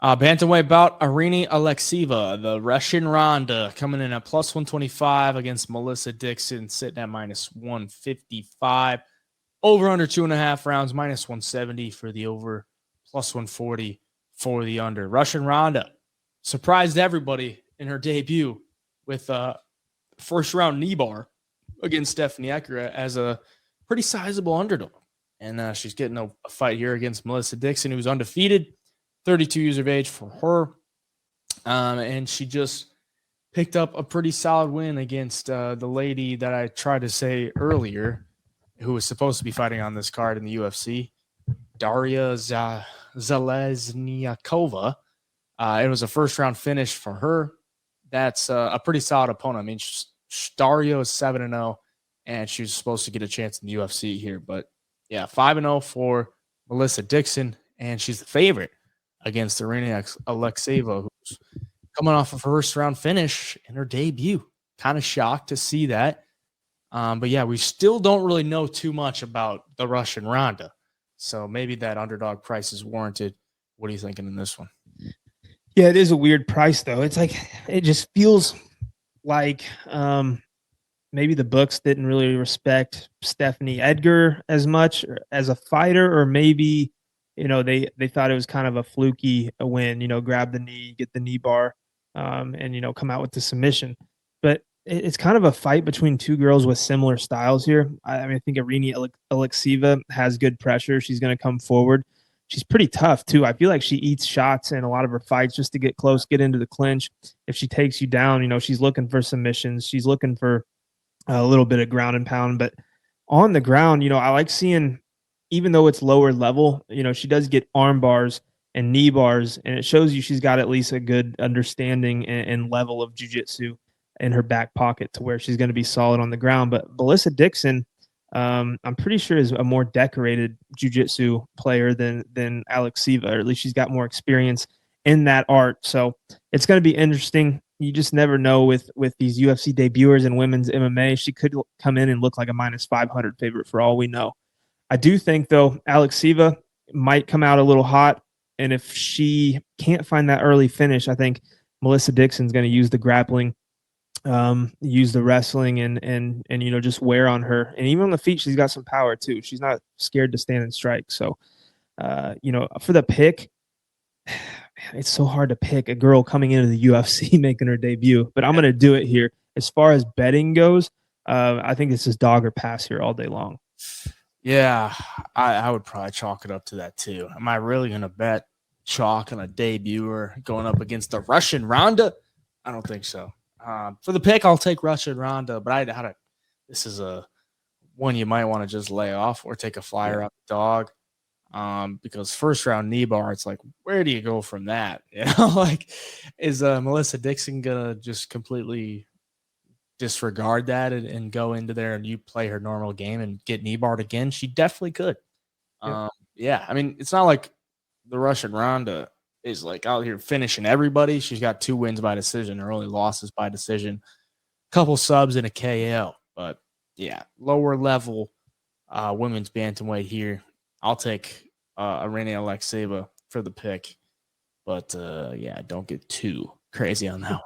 Bantamweight bout, Irina Alekseeva, the Russian Ronda, coming in at plus 125 against Melissa Dixon, sitting at minus 155. Over under 2.5 rounds, minus 170 for the over, plus 140 for the under. Russian Ronda surprised everybody in her debut with a first round knee bar against Stephanie Eckera as a pretty sizable underdog. And she's getting a fight here against Melissa Dixon, who's undefeated, 32 years of age for her. And she just picked up a pretty solid win against the lady that I tried to say earlier, who was supposed to be fighting on this card in the UFC, Daria Zalesniakova. It was a first-round finish for her. That's a pretty solid opponent. I mean, Daria is 7-0, and she was supposed to get a chance in the UFC here. But, yeah, 5-0 for Melissa Dixon, and she's the favorite against Irina Alekseeva, who's coming off a first-round finish in her debut. Kind of shocked to see that. But, yeah, we still don't really know too much about the Russian Ronda. So maybe that underdog price is warranted. What are you thinking in this one? Yeah, it is a weird price, though. It's like it just feels like maybe the books didn't really respect Stephanie Edgar as much as a fighter, or maybe they thought it was kind of a fluky win. Grab the knee, get the knee bar, and come out with the submission. But it's kind of a fight between two girls with similar styles here. I mean, I think Irina Alekseeva has good pressure. She's going to come forward. She's pretty tough, too. I feel like she eats shots in a lot of her fights just to get close, get into the clinch. If she takes you down, she's looking for submissions. She's looking for a little bit of ground and pound. But on the ground, I like seeing, even though it's lower level, she does get arm bars and knee bars, and it shows you she's got at least a good understanding and level of jiu-jitsu in her back pocket to where she's going to be solid on the ground. But Melissa Dixon, I'm pretty sure is a more decorated jiu-jitsu player than Alexseeva, or at least she's got more experience in that art. So it's going to be interesting. You just never know with these UFC debuters and women's MMA. She could come in and look like a minus 500 favorite for all we know. I do think, though, Alexseeva might come out a little hot, and if she can't find that early finish, I think Melissa Dixon's going to use the grappling, use the wrestling, and just wear on her. And even on the feet, she's got some power too. She's not scared to stand and strike. So, for the pick, it's so hard to pick a girl coming into the UFC making her debut, but I'm going to do it here. As far as betting goes, I think this is dog or pass here all day long. Yeah, I would probably chalk it up to that too. Am I really going to bet chalk on a debuter going up against the Russian Ronda? I don't think so. For the pick, I'll take Russian Ronda, but this is a one you might want to just lay off or take a flyer up dog. Because first round knee bar, it's like, where do you go from that? Like, is Melissa Dixon gonna just completely disregard that and go into there and you play her normal game and get knee barred again? She definitely could. Yeah, I mean, it's not like the Russian Ronda is like out here finishing everybody. She's got 2 wins by decision. Her only losses by decision, couple subs and a KO. But yeah, lower level women's bantamweight here. I'll take Irina Alekseeva for the pick. But yeah, don't get too crazy on that one.